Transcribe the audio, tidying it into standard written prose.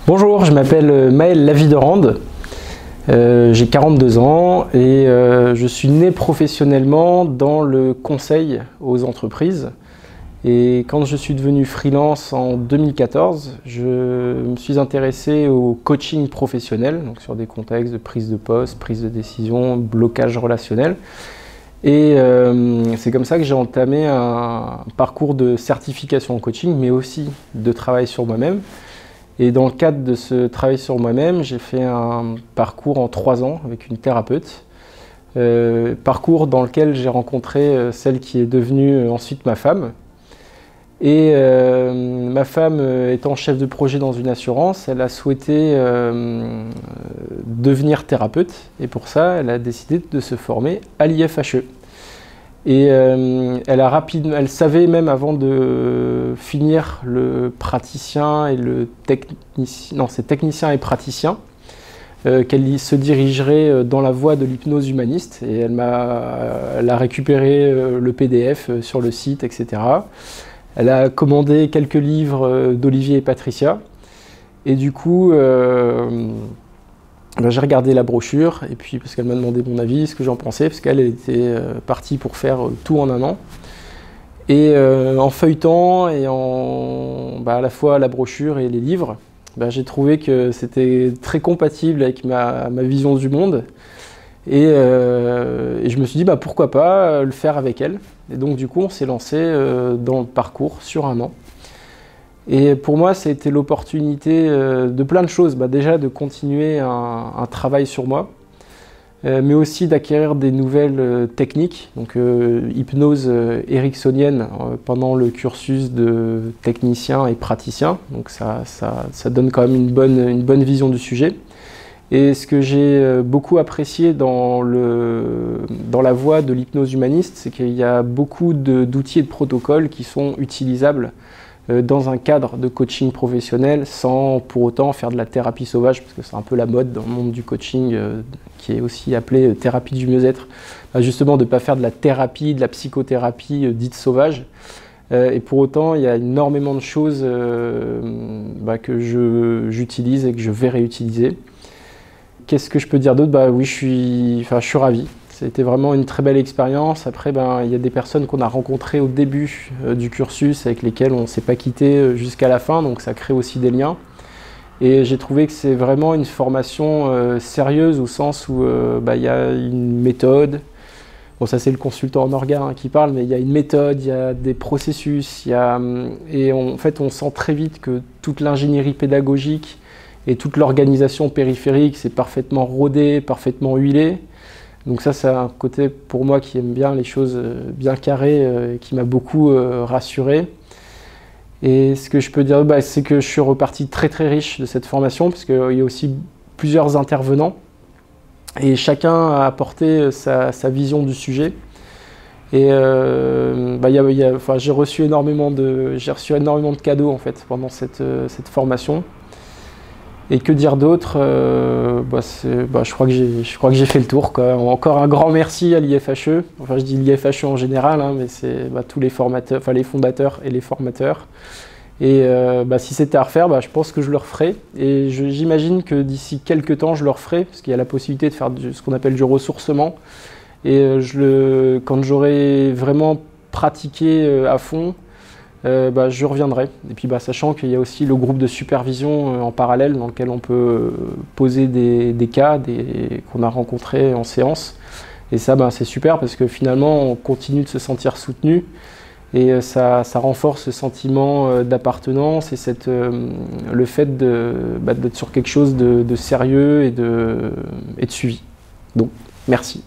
Bonjour, je m'appelle Maël Laviderand, j'ai 42 ans et je suis né professionnellement dans le conseil aux entreprises. Et quand je suis devenu freelance en 2014, je me suis intéressé au coaching professionnel, donc sur des contextes de prise de poste, prise de décision, blocage relationnel. Et c'est comme ça que j'ai entamé un parcours de certification en coaching, mais aussi de travail sur moi-même. Et dans le cadre de ce travail sur moi-même, j'ai fait un parcours en 3 ans avec une thérapeute. Parcours dans lequel j'ai rencontré celle qui est devenue ensuite ma femme. Et ma femme étant chef de projet dans une assurance, elle a souhaité devenir thérapeute. Et pour ça, elle a décidé de se former à l'IFHE. Et elle savait même avant de finir le praticien et le technicien, non c'est technicien et praticien, qu'elle se dirigerait dans la voie de l'hypnose humaniste. Et elle a récupéré le PDF sur le site, etc. Elle a commandé quelques livres d'Olivier et Patricia. Et du coup, j'ai regardé la brochure, et puis parce qu'elle m'a demandé mon avis, ce que j'en pensais, parce qu'elle était partie pour faire tout en un an. Et en feuilletant et à la fois la brochure et les livres, j'ai trouvé que c'était très compatible avec ma vision du monde. Et je me suis dit pourquoi pas le faire avec elle. Et donc du coup on s'est lancé dans le parcours sur un an. Et pour moi, ça a été l'opportunité de plein de choses. Déjà de continuer un travail sur moi, mais aussi d'acquérir des nouvelles techniques, donc hypnose ericksonienne pendant le cursus de technicien et praticien. Donc ça donne quand même une bonne vision du sujet. Et ce que j'ai beaucoup apprécié dans la voie de l'hypnose humaniste, c'est qu'il y a beaucoup d'outils et de protocoles qui sont utilisables dans un cadre de coaching professionnel sans pour autant faire de la thérapie sauvage, parce que c'est un peu la mode dans le monde du coaching qui est aussi appelée thérapie du mieux-être, justement de ne pas faire de la thérapie, de la psychothérapie dite sauvage. Et pour autant, il y a énormément de choses que j'utilise et que je vais réutiliser. Qu'est-ce que je peux dire d'autre? Oui, je suis ravi. C'était vraiment une très belle expérience. Après, il y a des personnes qu'on a rencontrées au début du cursus avec lesquelles on ne s'est pas quitté jusqu'à la fin, donc ça crée aussi des liens. Et j'ai trouvé que c'est vraiment une formation sérieuse au sens où il y a une méthode. Bon, ça c'est le consultant en orga qui parle, mais il y a une méthode, il y a des processus, en fait on sent très vite que toute l'ingénierie pédagogique et toute l'organisation périphérique, c'est parfaitement rodé, parfaitement huilé. Donc ça, c'est un côté pour moi qui aime bien les choses bien carrées, qui m'a beaucoup rassuré. Et ce que je peux dire, c'est que je suis reparti très très riche de cette formation, parce qu'il y a aussi plusieurs intervenants, et chacun a apporté sa vision du sujet. Et j'ai reçu énormément de cadeaux en fait pendant cette formation. Et que dire d'autre? Je crois que j'ai fait le tour, quoi. Encore un grand merci à l'IFHE. Enfin, je dis l'IFHE en général, mais c'est tous les formateurs, les fondateurs et les formateurs. Et si c'était à refaire, je pense que je le referai. Et j'imagine que d'ici quelques temps, je le referai, parce qu'il y a la possibilité de faire ce qu'on appelle du ressourcement. Et quand j'aurai vraiment pratiqué à fond, je reviendrai. Et puis sachant qu'il y a aussi le groupe de supervision en parallèle dans lequel on peut poser des cas qu'on a rencontrés en séance. Et ça, c'est super parce que finalement, on continue de se sentir soutenu et ça renforce ce sentiment d'appartenance et le fait d'être sur quelque chose de sérieux et de suivi. Donc, merci.